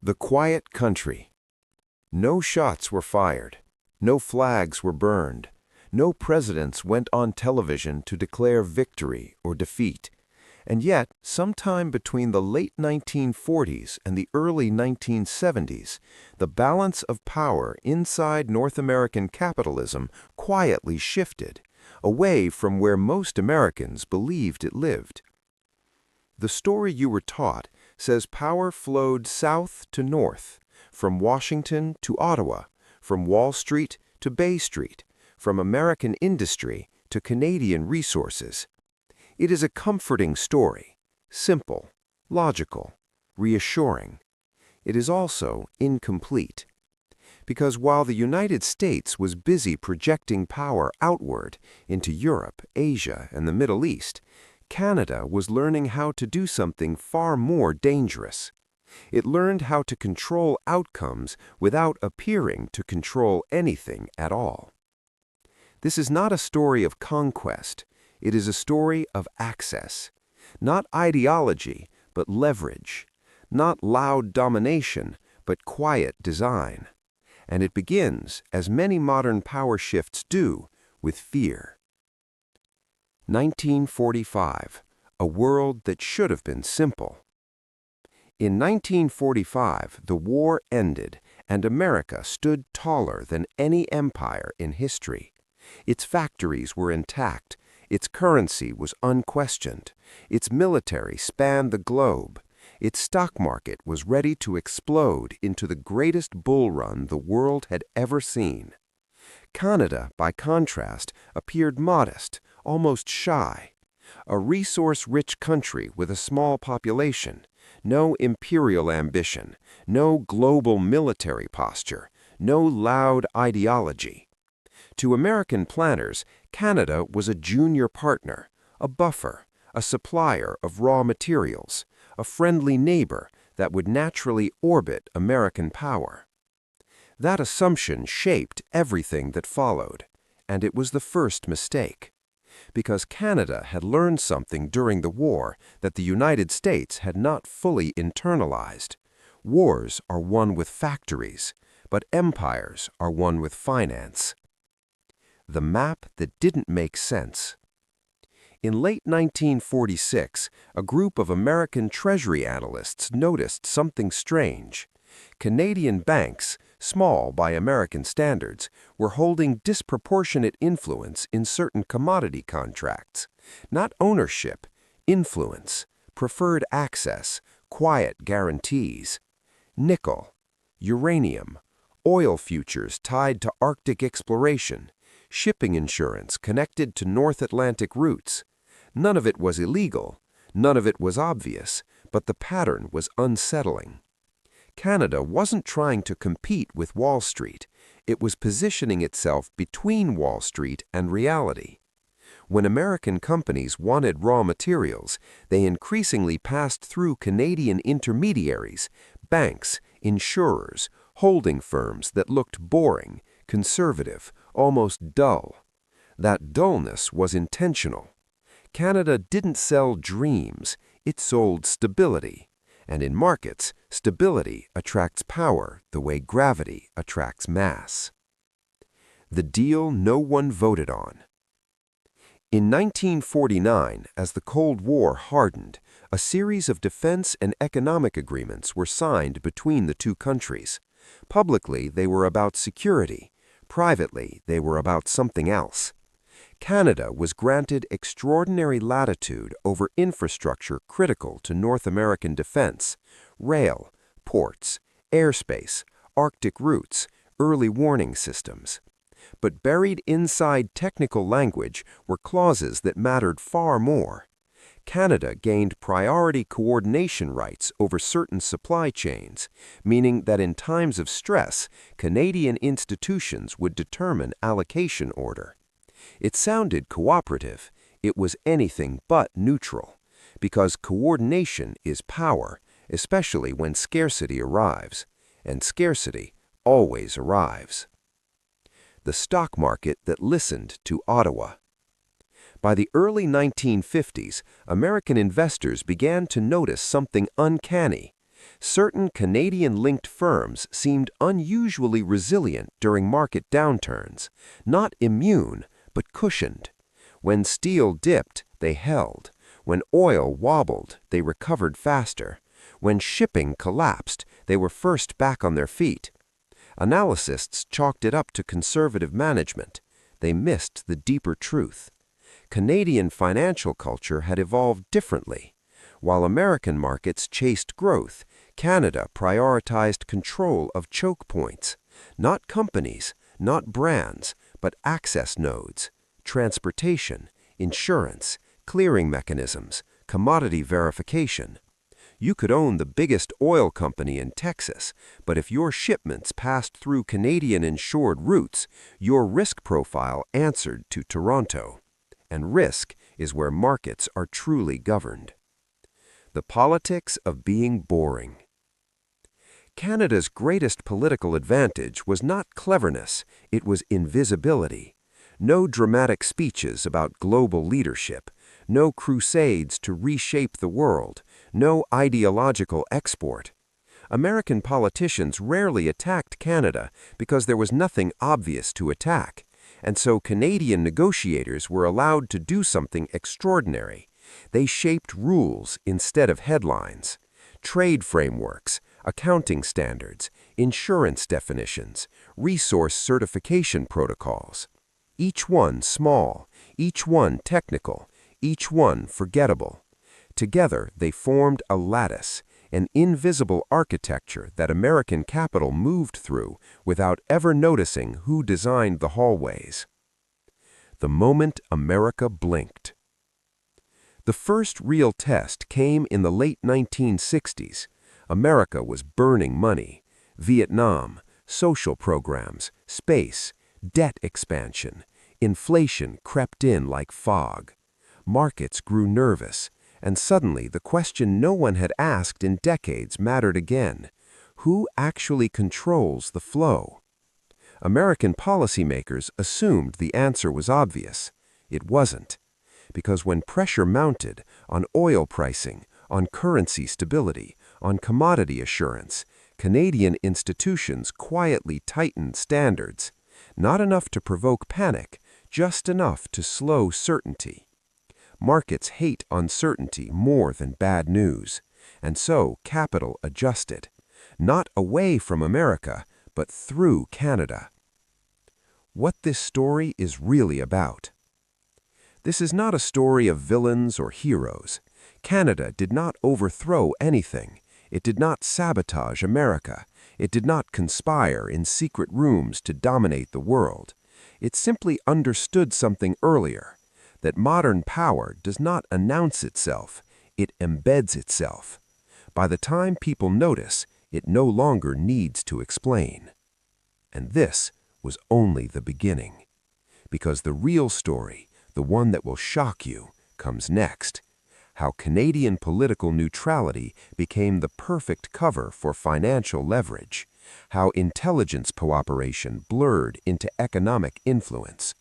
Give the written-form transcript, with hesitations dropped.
The quiet country. No shots were fired. No flags were burned. No presidents went on television to declare victory or defeat. And yet, sometime between the late 1940s and the early 1970s, the balance of power inside North American capitalism quietly shifted, away from where most Americans believed it lived. The story you were taught says power flowed south to north, from Washington to Ottawa, from Wall Street to Bay Street, from American industry to Canadian resources. It is a comforting story, simple, logical, reassuring. It is also incomplete. Because while the United States was busy projecting power outward into Europe, Asia, and the Middle East, Canada was learning how to do something far more dangerous. It learned how to control outcomes without appearing to control anything at all. This is not a story of conquest. It is a story of access. Not ideology, but leverage. Not loud domination, but quiet design. And it begins, as many modern power shifts do, with fear. 1945, a world that should have been simple. In 1945, the war ended, and America stood taller than any empire in history. Its factories were intact, its currency was unquestioned, its military spanned the globe, its stock market was ready to explode into the greatest bull run the world had ever seen. Canada, by contrast, appeared modest, almost shy. A resource-rich country with a small population, no imperial ambition, no global military posture, no loud ideology. To American planners, Canada was a junior partner, a buffer, a supplier of raw materials, a friendly neighbor that would naturally orbit American power. That assumption shaped everything that followed, and it was the first mistake. Because Canada had learned something during the war that the United States had not fully internalized. Wars are won with factories, but empires are won with finance. The map that didn't make sense. In late 1946, a group of American Treasury analysts noticed something strange. Canadian banks, small by American standards, were holding disproportionate influence in certain commodity contracts. Not ownership, influence, preferred access, quiet guarantees. Nickel, uranium, oil futures tied to Arctic exploration, shipping insurance connected to North Atlantic routes. None of it was illegal, none of it was obvious, but the pattern was unsettling. Canada wasn't trying to compete with Wall Street. It was positioning itself between Wall Street and reality. When American companies wanted raw materials, they increasingly passed through Canadian intermediaries, banks, insurers, holding firms that looked boring, conservative, almost dull. That dullness was intentional. Canada didn't sell dreams, it sold stability. And in markets, stability attracts power the way gravity attracts mass. The deal no one voted on. In 1949, as the Cold War hardened, a series of defense and economic agreements were signed between the two countries. Publicly, they were about security. Privately, they were about something else. Canada was granted extraordinary latitude over infrastructure critical to North American defense: rail, ports, airspace, Arctic routes, early warning systems. But buried inside technical language were clauses that mattered far more. Canada gained priority coordination rights over certain supply chains, meaning that in times of stress, Canadian institutions would determine allocation order. It sounded cooperative. It was anything but neutral, because coordination is power, especially when scarcity arrives, and scarcity always arrives. The stock market that listened to Ottawa. By the early 1950s, American investors began to notice something uncanny. Certain Canadian-linked firms seemed unusually resilient during market downturns, not immune, but cushioned. When steel dipped, they held. When oil wobbled, they recovered faster. When shipping collapsed, they were first back on their feet. Analysts chalked it up to conservative management. They missed the deeper truth. Canadian financial culture had evolved differently. While American markets chased growth, Canada prioritized control of choke points, not companies, not brands, but access nodes, transportation, insurance, clearing mechanisms, commodity verification. You could own the biggest oil company in Texas, but if your shipments passed through Canadian-insured routes, your risk profile answered to Toronto. And risk is where markets are truly governed. The politics of being boring. Canada's greatest political advantage was not cleverness, it was invisibility. No dramatic speeches about global leadership, no crusades to reshape the world, no ideological export. American politicians rarely attacked Canada because there was nothing obvious to attack, and so Canadian negotiators were allowed to do something extraordinary. They shaped rules instead of headlines. Trade frameworks, accounting standards, insurance definitions, resource certification protocols. Each one small, each one technical, each one forgettable. Together they formed a lattice, an invisible architecture that American capital moved through without ever noticing who designed the hallways. The moment America blinked. The first real test came in the late 1960s. America was burning money. Vietnam, social programs, space, debt expansion. Inflation crept in like fog. Markets grew nervous, and suddenly the question no one had asked in decades mattered again. Who actually controls the flow? American policymakers assumed the answer was obvious. It wasn't. Because when pressure mounted on oil pricing, on currency stability, on commodity assurance, Canadian institutions quietly tightened standards. Not enough to provoke panic, just enough to slow certainty. Markets hate uncertainty more than bad news, and so capital adjusted, not away from America, but through Canada. What this story is really about. This is not a story of villains or heroes. Canada did not overthrow anything. It did not sabotage America. It did not conspire in secret rooms to dominate the world. It simply understood something earlier, that modern power does not announce itself, it embeds itself. By the time people notice, it no longer needs to explain. And this was only the beginning. Because the real story, the one that will shock you, comes next. How Canadian political neutrality became the perfect cover for financial leverage. How intelligence cooperation blurred into economic influence.